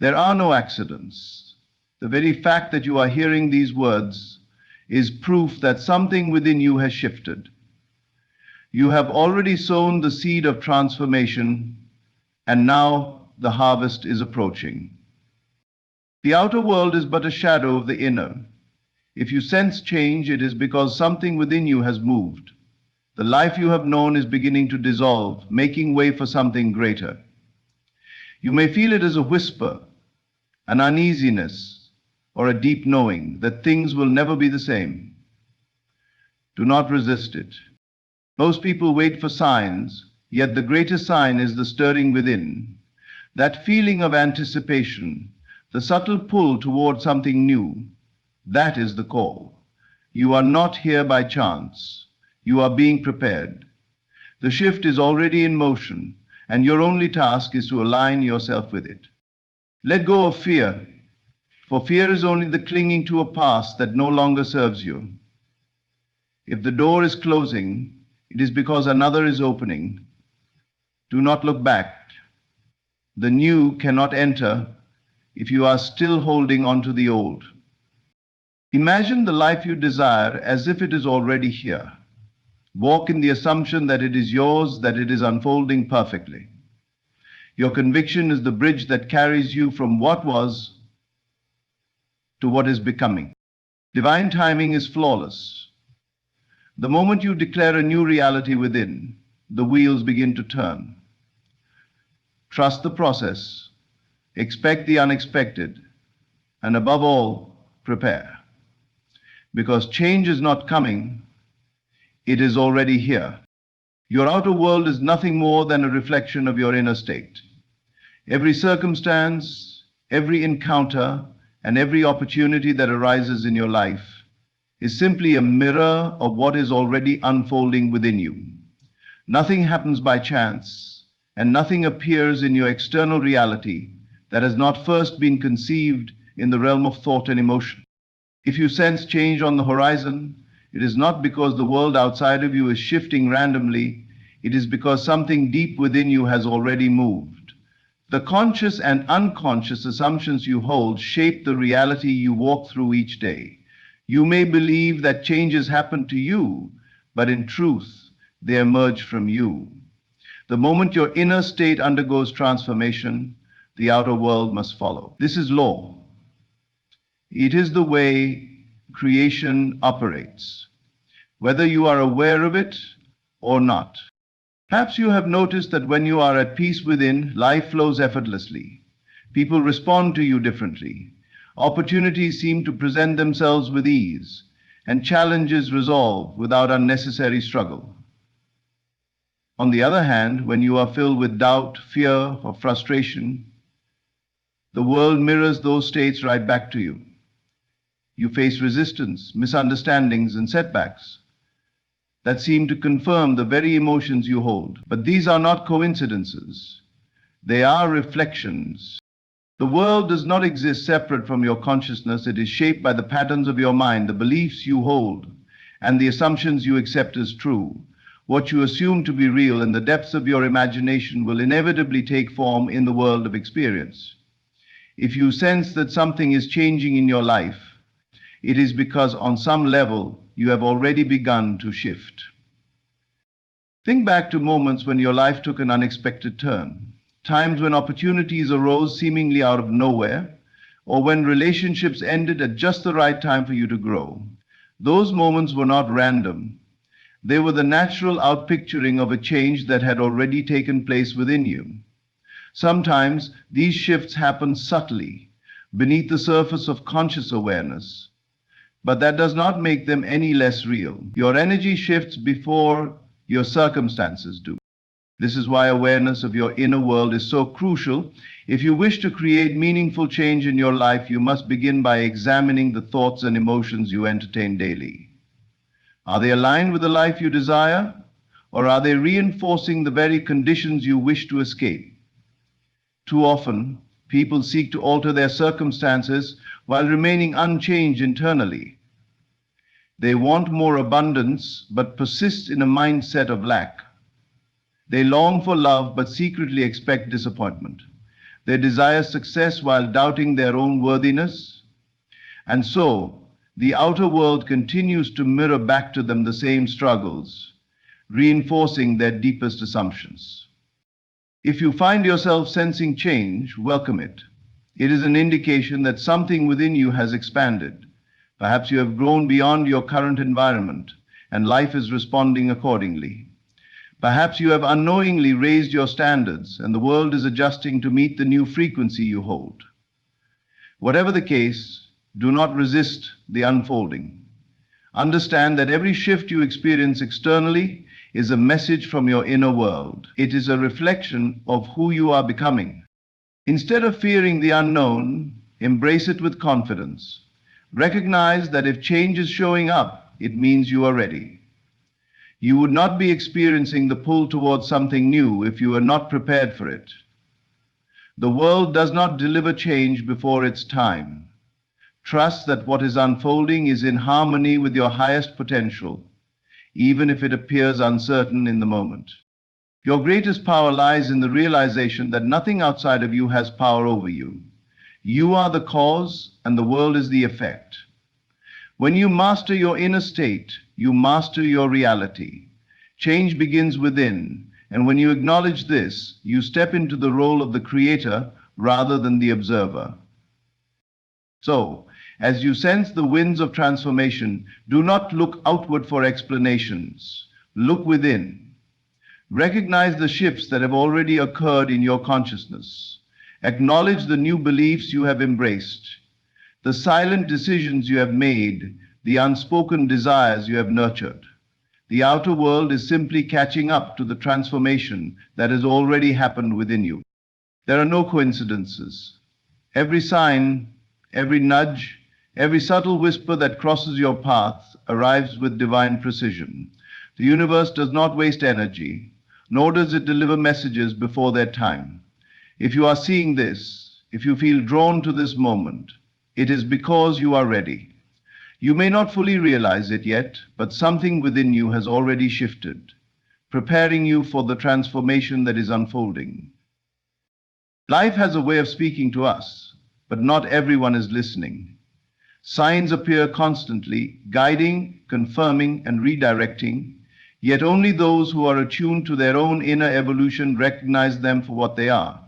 There are no accidents. The very fact that you are hearing these words is proof that something within you has shifted. You have already sown the seed of transformation, and now the harvest is approaching. The outer world is but a shadow of the inner. If you sense change, it is because something within you has moved. The life you have known is beginning to dissolve, making way for something greater. You may feel it as a whisper, an uneasiness, or a deep knowing that things will never be the same. Do not resist it. Most people wait for signs, yet the greatest sign is the stirring within. That feeling of anticipation, the subtle pull toward something new, that is the call. You are not here by chance. You are being prepared. The shift is already in motion, and your only task is to align yourself with it. Let go of fear, for fear is only the clinging to a past that no longer serves you. If the door is closing, it is because another is opening. Do not look back. The new cannot enter if you are still holding on to the old. Imagine the life you desire as if it is already here. Walk in the assumption that it is yours, that it is unfolding perfectly. Your conviction is the bridge that carries you from what was to what is becoming. Divine timing is flawless. The moment you declare a new reality within, the wheels begin to turn. Trust the process, expect the unexpected, and above all, prepare. Because change is not coming, it is already here. Your outer world is nothing more than a reflection of your inner state. Every circumstance, every encounter, and every opportunity that arises in your life is simply a mirror of what is already unfolding within you. Nothing happens by chance, and nothing appears in your external reality that has not first been conceived in the realm of thought and emotion. If you sense change on the horizon, it is not because the world outside of you is shifting randomly, it is because something deep within you has already moved. The conscious and unconscious assumptions you hold shape the reality you walk through each day. You may believe that changes happen to you, but in truth, they emerge from you. The moment your inner state undergoes transformation, the outer world must follow. This is law. It is the way creation operates, whether you are aware of it or not. Perhaps you have noticed that when you are at peace within, life flows effortlessly. People respond to you differently. Opportunities seem to present themselves with ease, and challenges resolve without unnecessary struggle. On the other hand, when you are filled with doubt, fear, or frustration, the world mirrors those states right back to you. You face resistance, misunderstandings, and setbacks that seem to confirm the very emotions you hold. But these are not coincidences. They are reflections. The world does not exist separate from your consciousness. It is shaped by the patterns of your mind, the beliefs you hold, and the assumptions you accept as true. What you assume to be real in the depths of your imagination will inevitably take form in the world of experience. If you sense that something is changing in your life, it is because on some level you have already begun to shift. Think back to moments when your life took an unexpected turn, times when opportunities arose seemingly out of nowhere, or when relationships ended at just the right time for you to grow. Those moments were not random. They were the natural outpicturing of a change that had already taken place within you. Sometimes these shifts happen subtly, beneath the surface of conscious awareness. But that does not make them any less real. Your energy shifts before your circumstances do. This is why awareness of your inner world is so crucial. If you wish to create meaningful change in your life, you must begin by examining the thoughts and emotions you entertain daily. Are they aligned with the life you desire, or are they reinforcing the very conditions you wish to escape? Too often, people seek to alter their circumstances while remaining unchanged internally. They want more abundance, but persist in a mindset of lack. They long for love, but secretly expect disappointment. They desire success while doubting their own worthiness. And so, the outer world continues to mirror back to them the same struggles, reinforcing their deepest assumptions. If you find yourself sensing change, welcome it. It is an indication that something within you has expanded. Perhaps you have grown beyond your current environment, and life is responding accordingly. Perhaps you have unknowingly raised your standards, and the world is adjusting to meet the new frequency you hold. Whatever the case, do not resist the unfolding. Understand that every shift you experience externally is a message from your inner world. It is a reflection of who you are becoming. Instead of fearing the unknown, embrace it with confidence. Recognize that if change is showing up, it means you are ready. You would not be experiencing the pull towards something new if you are not prepared for it. The world does not deliver change before its time. Trust that what is unfolding is in harmony with your highest potential, even if it appears uncertain in the moment. Your greatest power lies in the realization that nothing outside of you has power over you. You are the cause, and the world is the effect. When you master your inner state, you master your reality. Change begins within, and when you acknowledge this, you step into the role of the creator rather than the observer. So, as you sense the winds of transformation, do not look outward for explanations. Look within. Recognize the shifts that have already occurred in your consciousness. Acknowledge the new beliefs you have embraced, the silent decisions you have made, the unspoken desires you have nurtured. The outer world is simply catching up to the transformation that has already happened within you. There are no coincidences. Every sign, every nudge, every subtle whisper that crosses your path arrives with divine precision. The universe does not waste energy, nor does it deliver messages before their time. If you are seeing this, if you feel drawn to this moment, it is because you are ready. You may not fully realize it yet, but something within you has already shifted, preparing you for the transformation that is unfolding. Life has a way of speaking to us, but not everyone is listening. Signs appear constantly, guiding, confirming, and redirecting, yet only those who are attuned to their own inner evolution recognize them for what they are.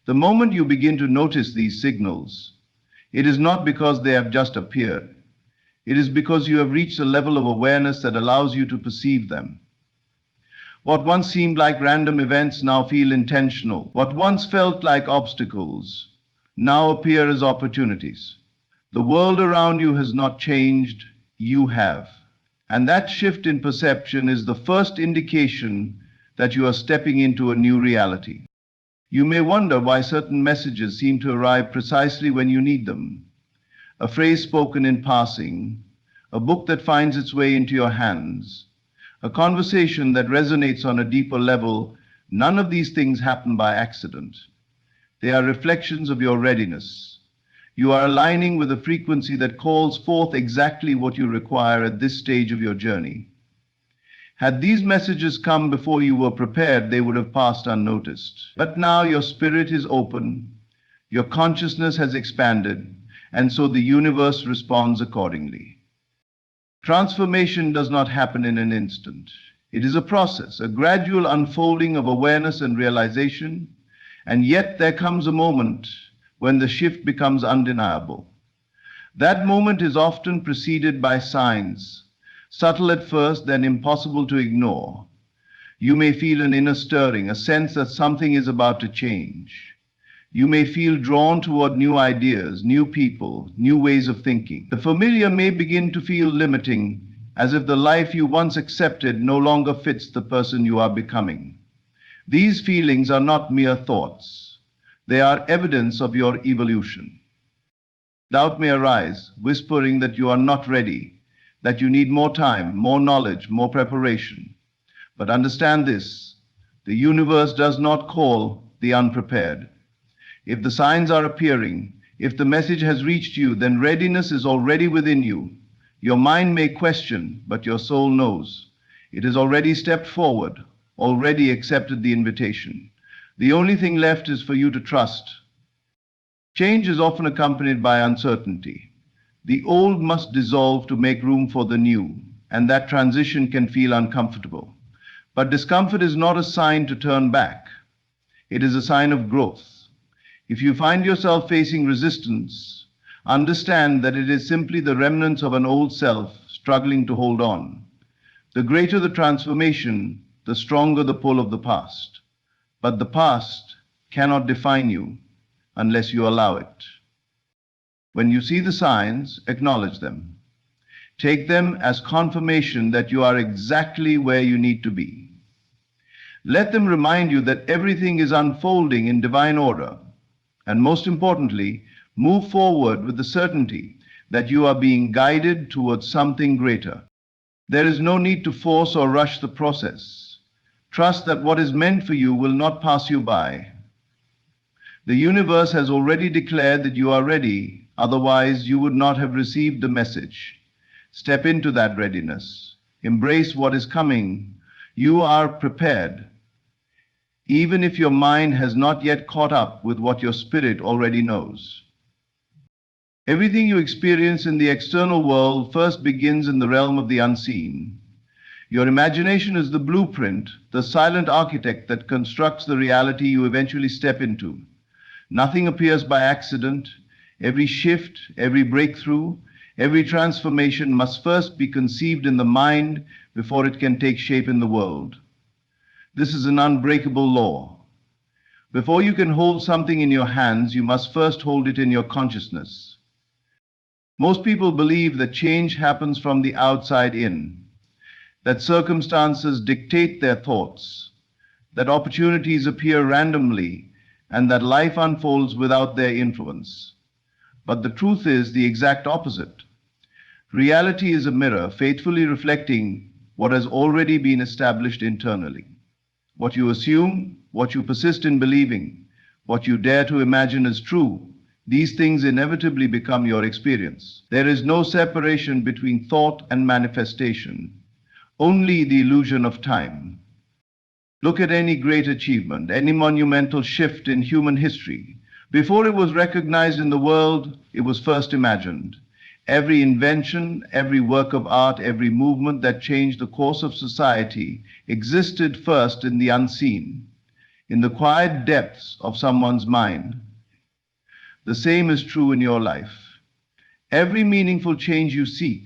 The moment you begin to notice these signals, it is not because they have just appeared. It is because you have reached a level of awareness that allows you to perceive them. What once seemed like random events now feel intentional. What once felt like obstacles now appear as opportunities. The world around you has not changed, you have. And that shift in perception is the first indication that you are stepping into a new reality. You may wonder why certain messages seem to arrive precisely when you need them. A phrase spoken in passing, a book that finds its way into your hands, a conversation that resonates on a deeper level. None of these things happen by accident. They are reflections of your readiness. You are aligning with a frequency that calls forth exactly what you require at this stage of your journey. Had these messages come before you were prepared, they would have passed unnoticed. But now your spirit is open, your consciousness has expanded, and so the universe responds accordingly. Transformation does not happen in an instant. It is a process, a gradual unfolding of awareness and realization, and yet there comes a moment when the shift becomes undeniable. That moment is often preceded by signs, subtle at first, then impossible to ignore. You may feel an inner stirring, a sense that something is about to change. You may feel drawn toward new ideas, new people, new ways of thinking. The familiar may begin to feel limiting, as if the life you once accepted no longer fits the person you are becoming. These feelings are not mere thoughts. They are evidence of your evolution. Doubt may arise, whispering that you are not ready, that you need more time, more knowledge, more preparation. But understand this, the universe does not call the unprepared. If the signs are appearing, if the message has reached you, then readiness is already within you. Your mind may question, but your soul knows. It has already stepped forward, already accepted the invitation. The only thing left is for you to trust. Change is often accompanied by uncertainty. The old must dissolve to make room for the new, and that transition can feel uncomfortable. But discomfort is not a sign to turn back. It is a sign of growth. If you find yourself facing resistance, understand that it is simply the remnants of an old self struggling to hold on. The greater the transformation, the stronger the pull of the past. But the past cannot define you unless you allow it. When you see the signs, acknowledge them. Take them as confirmation that you are exactly where you need to be. Let them remind you that everything is unfolding in divine order. And most importantly, move forward with the certainty that you are being guided towards something greater. There is no need to force or rush the process. Trust that what is meant for you will not pass you by. The universe has already declared that you are ready, otherwise you would not have received the message. Step into that readiness. Embrace what is coming. You are prepared, even if your mind has not yet caught up with what your spirit already knows. Everything you experience in the external world first begins in the realm of the unseen. Your imagination is the blueprint, the silent architect that constructs the reality you eventually step into. Nothing appears by accident. Every shift, every breakthrough, every transformation must first be conceived in the mind before it can take shape in the world. This is an unbreakable law. Before you can hold something in your hands, you must first hold it in your consciousness. Most people believe that change happens from the outside in, that circumstances dictate their thoughts, that opportunities appear randomly, and that life unfolds without their influence. But the truth is the exact opposite. Reality is a mirror faithfully reflecting what has already been established internally. What you assume, what you persist in believing, what you dare to imagine as true, these things inevitably become your experience. There is no separation between thought and manifestation, only the illusion of time. Look at any great achievement, any monumental shift in human history. Before it was recognized in the world, it was first imagined. Every invention, every work of art, every movement that changed the course of society existed first in the unseen, in the quiet depths of someone's mind. The same is true in your life. Every meaningful change you seek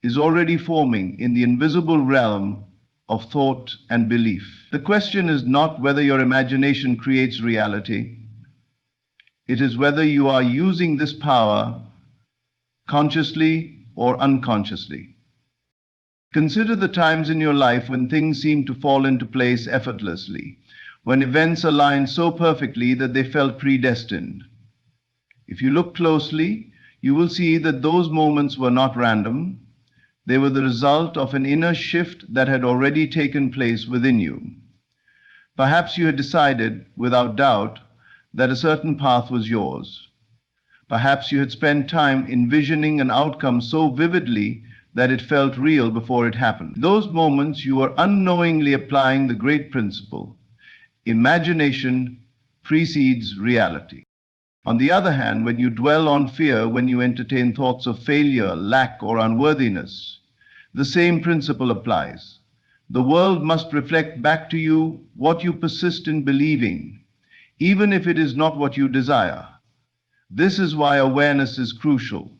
is already forming in the invisible realm of thought and belief. The question is not whether your imagination creates reality. It is whether you are using this power consciously or unconsciously. Consider the times in your life when things seem to fall into place effortlessly, when events aligned so perfectly that they felt predestined. If you look closely, you will see that those moments were not random. They were the result of an inner shift that had already taken place within you. Perhaps you had decided, without doubt, that a certain path was yours. Perhaps you had spent time envisioning an outcome so vividly that it felt real before it happened. Those moments you were unknowingly applying the great principle: imagination precedes reality. On the other hand, when you dwell on fear, when you entertain thoughts of failure, lack, or unworthiness, the same principle applies. The world must reflect back to you what you persist in believing, even if it is not what you desire. This is why awareness is crucial.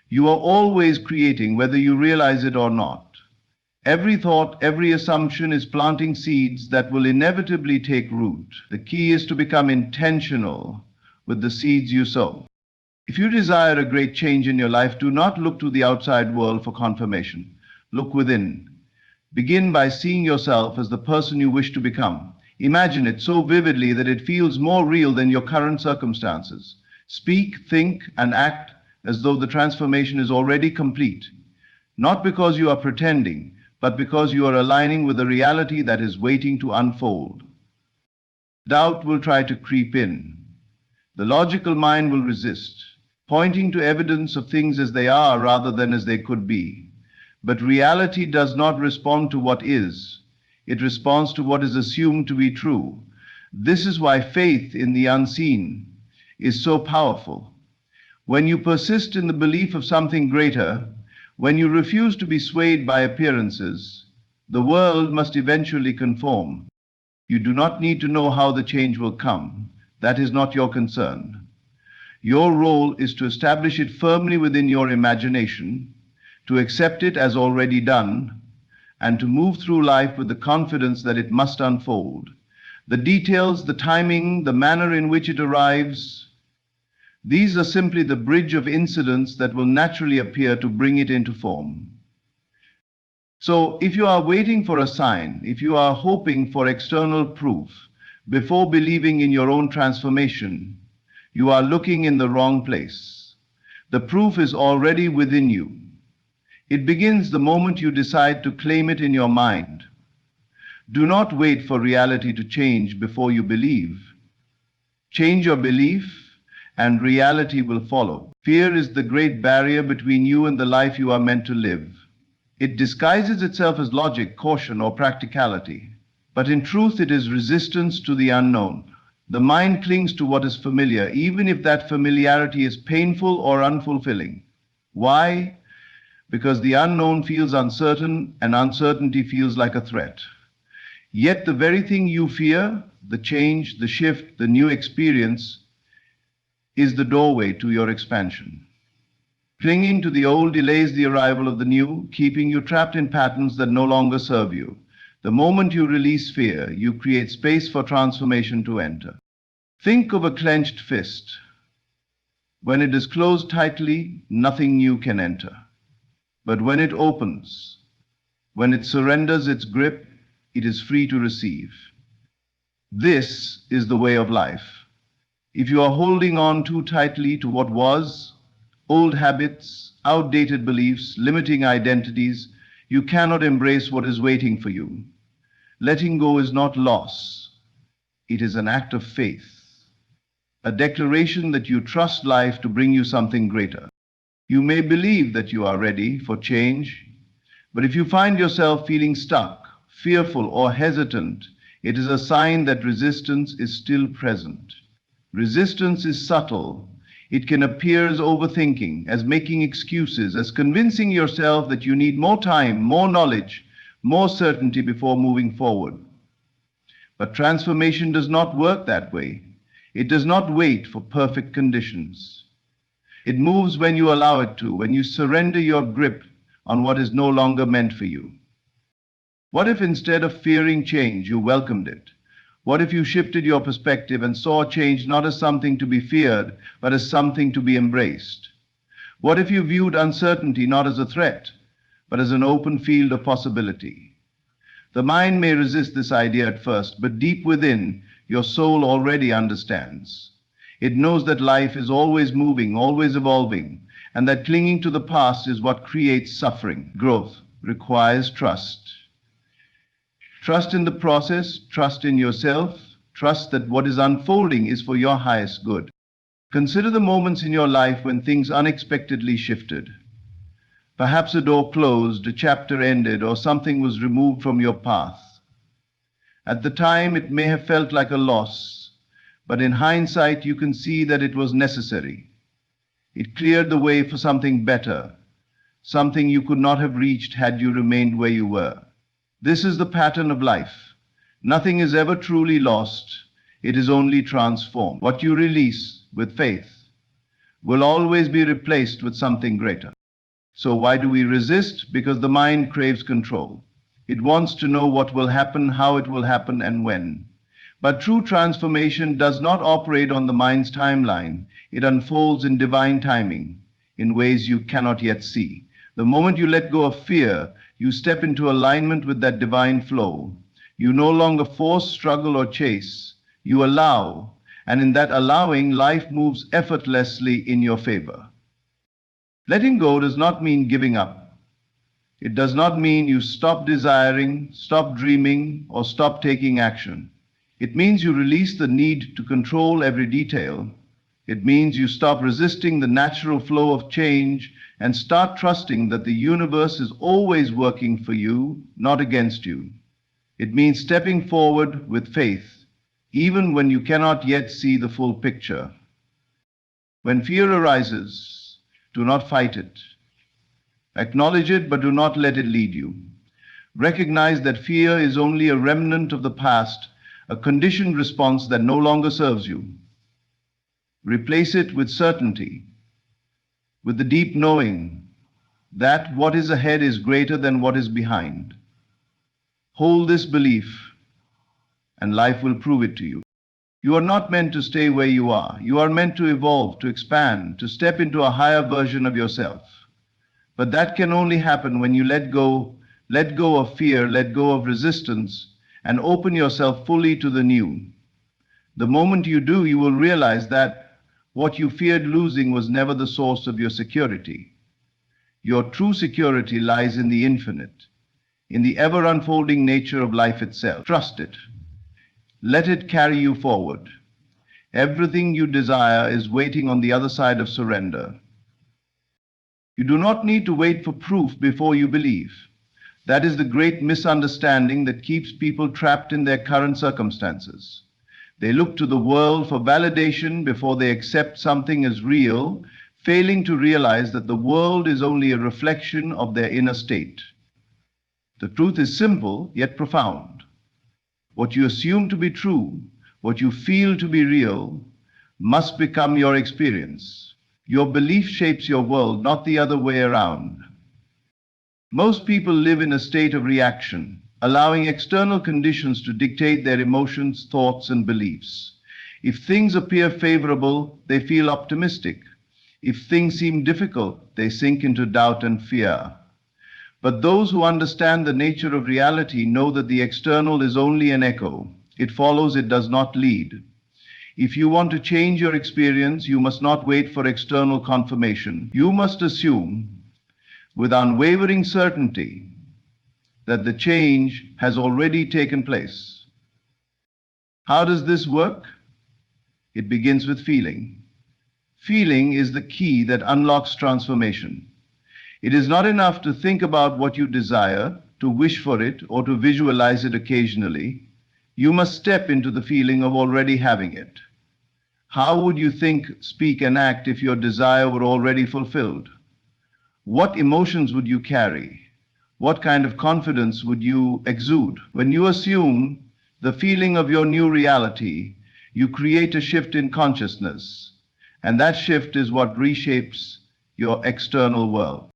You are always creating, whether you realize it or not. Every thought, every assumption is planting seeds that will inevitably take root. The key is to become intentional with the seeds you sow. If you desire a great change in your life, do not look to the outside world for confirmation. Look within. Begin by seeing yourself as the person you wish to become. Imagine it so vividly that it feels more real than your current circumstances. Speak, think, and act as though the transformation is already complete, not because you are pretending, but because you are aligning with a reality that is waiting to unfold. Doubt will try to creep in. The logical mind will resist, pointing to evidence of things as they are rather than as they could be. But reality does not respond to what is. It responds to what is assumed to be true. This is why faith in the unseen is so powerful. When you persist in the belief of something greater, when you refuse to be swayed by appearances, the world must eventually conform. You do not need to know how the change will come. That is not your concern. Your role is to establish it firmly within your imagination, to accept it as already done, and to move through life with the confidence that it must unfold. The details, the timing, the manner in which it arrives, these are simply the bridge of incidents that will naturally appear to bring it into form. So, if you are waiting for a sign, if you are hoping for external proof before believing in your own transformation, you are looking in the wrong place. The proof is already within you. It begins the moment you decide to claim it in your mind. Do not wait for reality to change before you believe. Change your belief, and reality will follow. Fear is the great barrier between you and the life you are meant to live. It disguises itself as logic, caution, or practicality, but in truth it is resistance to the unknown. The mind clings to what is familiar, even if that familiarity is painful or unfulfilling. Why? Because the unknown feels uncertain, and uncertainty feels like a threat. Yet the very thing you fear, the change, the shift, the new experience, is the doorway to your expansion. Clinging to the old delays the arrival of the new, keeping you trapped in patterns that no longer serve you. The moment you release fear, you create space for transformation to enter. Think of a clenched fist. When it is closed tightly, nothing new can enter. But when it opens, when it surrenders its grip, it is free to receive. This is the way of life. If you are holding on too tightly to what was, old habits, outdated beliefs, limiting identities, you cannot embrace what is waiting for you. Letting go is not loss. It is an act of faith, a declaration that you trust life to bring you something greater. You may believe that you are ready for change, but if you find yourself feeling stuck, fearful, or hesitant, it is a sign that resistance is still present. Resistance is subtle. It can appear as overthinking, as making excuses, as convincing yourself that you need more time, more knowledge, more certainty before moving forward. But transformation does not work that way. It does not wait for perfect conditions. It moves when you allow it to, when you surrender your grip on what is no longer meant for you. What if instead of fearing change, you welcomed it? What if you shifted your perspective and saw change not as something to be feared, but as something to be embraced? What if you viewed uncertainty not as a threat, but as an open field of possibility? The mind may resist this idea at first, but deep within, your soul already understands. It knows that life is always moving, always evolving, and that clinging to the past is what creates suffering. Growth requires trust. Trust in the process, trust in yourself, trust that what is unfolding is for your highest good. Consider the moments in your life when things unexpectedly shifted. Perhaps a door closed, a chapter ended, or something was removed from your path. At the time, it may have felt like a loss, but in hindsight, you can see that it was necessary. It cleared the way for something better, something you could not have reached had you remained where you were. This is the pattern of life. Nothing is ever truly lost. It is only transformed. What you release with faith will always be replaced with something greater. So why do we resist? Because the mind craves control. It wants to know what will happen, how it will happen, and when. But true transformation does not operate on the mind's timeline. It unfolds in divine timing, in ways you cannot yet see. The moment you let go of fear, you step into alignment with that divine flow. You no longer force, struggle, or chase. You allow, and in that allowing, life moves effortlessly in your favor. Letting go does not mean giving up. It does not mean you stop desiring, stop dreaming, or stop taking action. It means you release the need to control every detail. It means you stop resisting the natural flow of change and start trusting that the universe is always working for you, not against you. It means stepping forward with faith, even when you cannot yet see the full picture. When fear arises, do not fight it. Acknowledge it, but do not let it lead you. Recognize that fear is only a remnant of the past, a conditioned response that no longer serves you. Replace it with certainty, with the deep knowing that what is ahead is greater than what is behind. Hold this belief, and life will prove it to you. You are not meant to stay where you are. You are meant to evolve, to expand, to step into a higher version of yourself. But that can only happen when you let go of fear, let go of resistance, and open yourself fully to the new. The moment you do, you will realize that what you feared losing was never the source of your security. Your true security lies in the infinite, in the ever-unfolding nature of life itself. Trust it. Let it carry you forward. Everything you desire is waiting on the other side of surrender. You do not need to wait for proof before you believe. That is the great misunderstanding that keeps people trapped in their current circumstances. They look to the world for validation before they accept something as real, failing to realize that the world is only a reflection of their inner state. The truth is simple, yet profound. What you assume to be true, what you feel to be real, must become your experience. Your belief shapes your world, not the other way around. Most people live in a state of reaction, allowing external conditions to dictate their emotions, thoughts, and beliefs. If things appear favorable, they feel optimistic. If things seem difficult, they sink into doubt and fear. But those who understand the nature of reality know that the external is only an echo. It follows, it does not lead. If you want to change your experience, you must not wait for external confirmation. You must assume, with unwavering certainty, that the change has already taken place. How does this work? It begins with feeling. Feeling is the key that unlocks transformation. It is not enough to think about what you desire, to wish for it, or to visualize it occasionally. You must step into the feeling of already having it. How would you think, speak, and act if your desire were already fulfilled? What emotions would you carry? What kind of confidence would you exude? When you assume the feeling of your new reality, you create a shift in consciousness, and that shift is what reshapes your external world.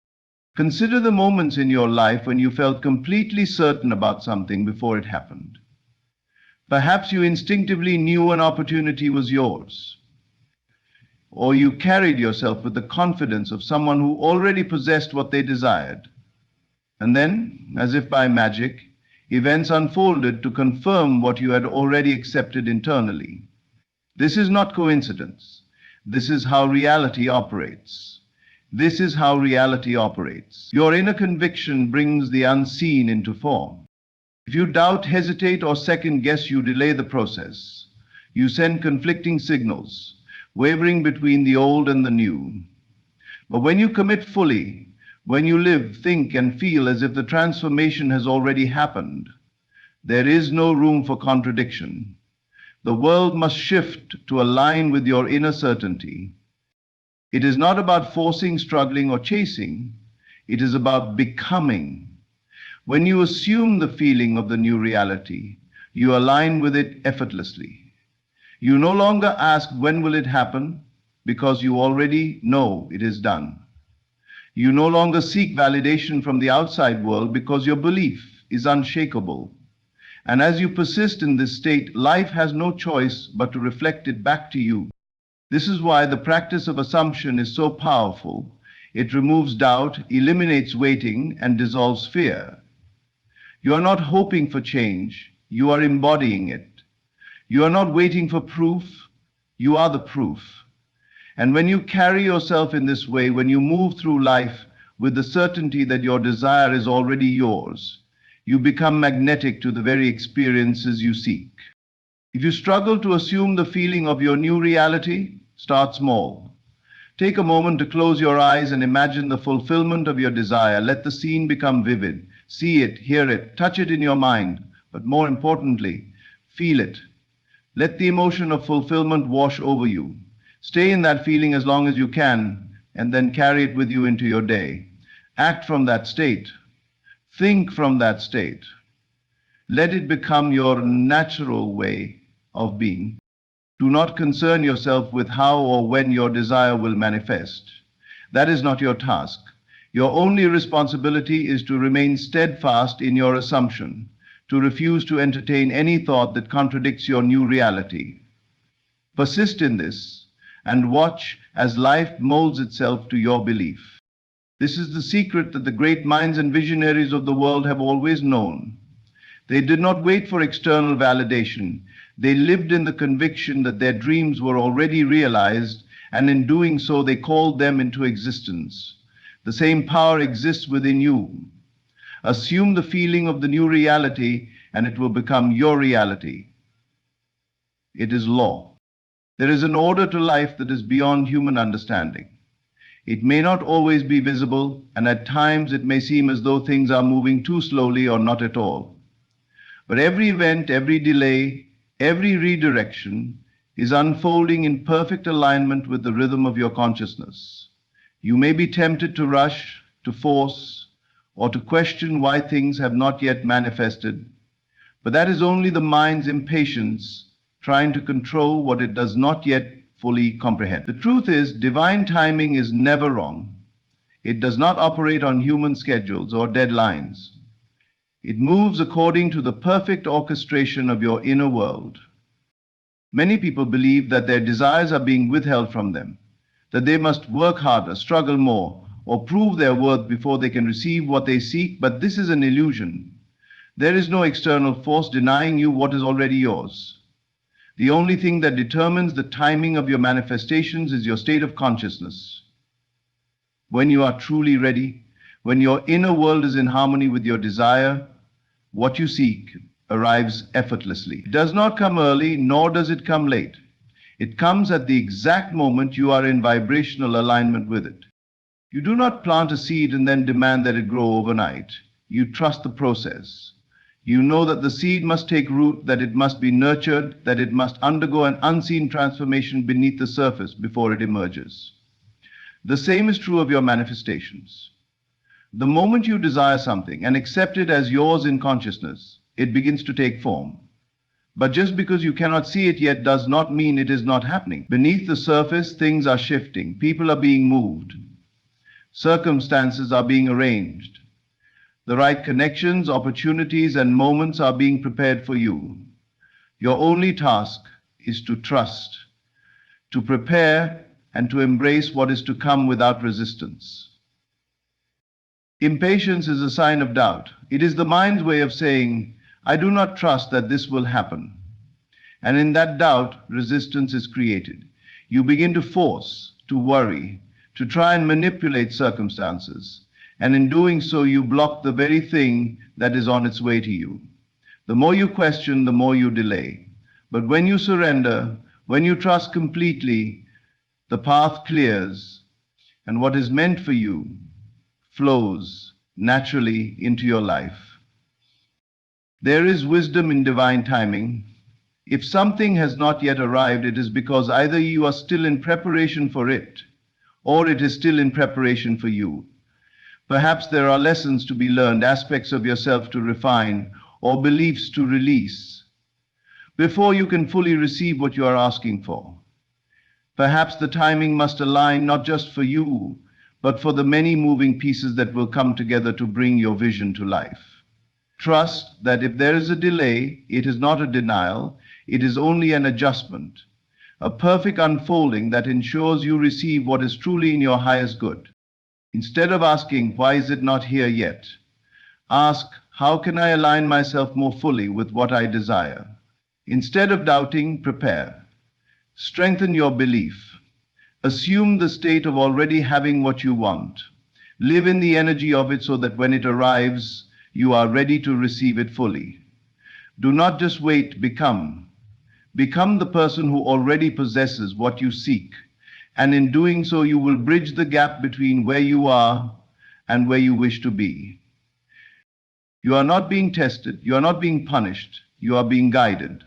Consider the moments in your life when you felt completely certain about something before it happened. Perhaps you instinctively knew an opportunity was yours, or you carried yourself with the confidence of someone who already possessed what they desired. And then, as if by magic, events unfolded to confirm what you had already accepted internally. This is not coincidence. This is how reality operates. This is how reality operates. Your inner conviction brings the unseen into form. If you doubt, hesitate, or second guess, you delay the process. You send conflicting signals, wavering between the old and the new. But when you commit fully, when you live, think, and feel as if the transformation has already happened, there is no room for contradiction. The world must shift to align with your inner certainty. It is not about forcing, struggling, or chasing. It is about becoming. When you assume the feeling of the new reality, you align with it effortlessly. You no longer ask, when will it happen? Because you already know it is done. You no longer seek validation from the outside world because your belief is unshakable. And as you persist in this state, life has no choice but to reflect it back to you. This is why the practice of assumption is so powerful. It removes doubt, eliminates waiting, and dissolves fear. You are not hoping for change, you are embodying it. You are not waiting for proof, you are the proof. And when you carry yourself in this way, when you move through life with the certainty that your desire is already yours, you become magnetic to the very experiences you seek. If you struggle to assume the feeling of your new reality, start small. Take a moment to close your eyes and imagine the fulfillment of your desire. Let the scene become vivid. See it, hear it, touch it in your mind, but more importantly, feel it. Let the emotion of fulfillment wash over you. Stay in that feeling as long as you can, and then carry it with you into your day. Act from that state. Think from that state. Let it become your natural way of being. Do not concern yourself with how or when your desire will manifest. That is not your task. Your only responsibility is to remain steadfast in your assumption, to refuse to entertain any thought that contradicts your new reality. Persist in this and watch as life molds itself to your belief. This is the secret that the great minds and visionaries of the world have always known. They did not wait for external validation. They lived in the conviction that their dreams were already realized, and in doing so, they called them into existence. The same power exists within you. Assume the feeling of the new reality, and it will become your reality. It is law. There is an order to life that is beyond human understanding. It may not always be visible, and at times it may seem as though things are moving too slowly or not at all. But every event, every delay, every redirection is unfolding in perfect alignment with the rhythm of your consciousness. You may be tempted to rush, to force, or to question why things have not yet manifested, but that is only the mind's impatience trying to control what it does not yet fully comprehend. The truth is, divine timing is never wrong. It does not operate on human schedules or deadlines. It moves according to the perfect orchestration of your inner world. Many people believe that their desires are being withheld from them, that they must work harder, struggle more, or prove their worth before they can receive what they seek, but this is an illusion. There is no external force denying you what is already yours. The only thing that determines the timing of your manifestations is your state of consciousness. When you are truly ready, when your inner world is in harmony with your desire, what you seek arrives effortlessly. It does not come early, nor does it come late. It comes at the exact moment you are in vibrational alignment with it. You do not plant a seed and then demand that it grow overnight. You trust the process. You know that the seed must take root, that it must be nurtured, that it must undergo an unseen transformation beneath the surface before it emerges. The same is true of your manifestations. The moment you desire something and accept it as yours in consciousness, it begins to take form. But just because you cannot see it yet does not mean it is not happening. Beneath the surface, things are shifting. People are being moved. Circumstances are being arranged. The right connections, opportunities, and moments are being prepared for you. Your only task is to trust, to prepare, and to embrace what is to come without resistance. Impatience is a sign of doubt. It is the mind's way of saying, I do not trust that this will happen. And in that doubt, resistance is created. You begin to force, to worry, to try and manipulate circumstances. And in doing so, you block the very thing that is on its way to you. The more you question, the more you delay. But when you surrender, when you trust completely, the path clears, and what is meant for you flows naturally into your life. There is wisdom in divine timing. If something has not yet arrived, it is because either you are still in preparation for it, or it is still in preparation for you. Perhaps there are lessons to be learned, aspects of yourself to refine, or beliefs to release, before you can fully receive what you are asking for. Perhaps the timing must align not just for you, but for the many moving pieces that will come together to bring your vision to life. Trust that if there is a delay, it is not a denial, it is only an adjustment, a perfect unfolding that ensures you receive what is truly in your highest good. Instead of asking, why is it not here yet? Ask, how can I align myself more fully with what I desire? Instead of doubting, prepare. Strengthen your belief. Assume the state of already having what you want. Live in the energy of it so that when it arrives, you are ready to receive it fully. Do not just wait, become. Become the person who already possesses what you seek. And in doing so, you will bridge the gap between where you are and where you wish to be. You are not being tested, you are not being punished, you are being guided.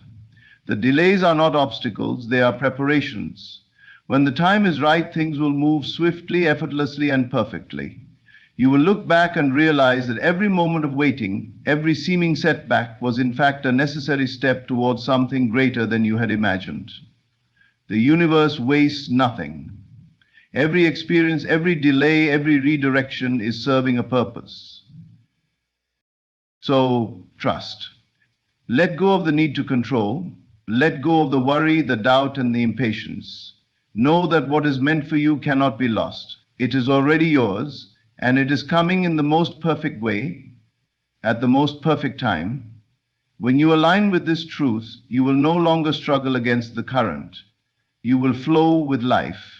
The delays are not obstacles, they are preparations. When the time is right, things will move swiftly, effortlessly, and perfectly. You will look back and realize that every moment of waiting, every seeming setback, was in fact a necessary step towards something greater than you had imagined. The universe wastes nothing. Every experience, every delay, every redirection is serving a purpose. So, trust. Let go of the need to control. Let go of the worry, the doubt, and the impatience. Know that what is meant for you cannot be lost. It is already yours, and it is coming in the most perfect way, at the most perfect time. When you align with this truth, you will no longer struggle against the current. You will flow with life.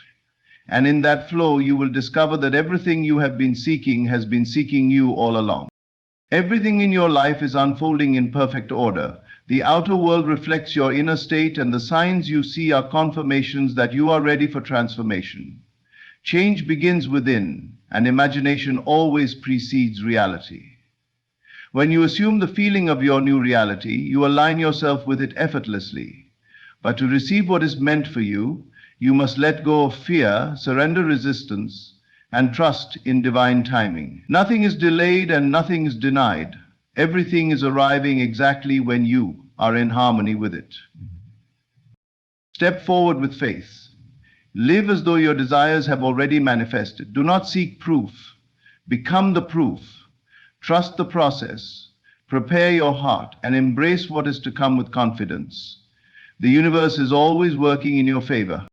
And in that flow, you will discover that everything you have been seeking has been seeking you all along. Everything in your life is unfolding in perfect order. The outer world reflects your inner state, and the signs you see are confirmations that you are ready for transformation. Change begins within, and imagination always precedes reality. When you assume the feeling of your new reality, you align yourself with it effortlessly. But to receive what is meant for you, you must let go of fear, surrender resistance, and trust in divine timing. Nothing is delayed and nothing is denied. Everything is arriving exactly when you are in harmony with it. Step forward with faith. Live as though your desires have already manifested. Do not seek proof. Become the proof. Trust the process. Prepare your heart and embrace what is to come with confidence. The universe is always working in your favor.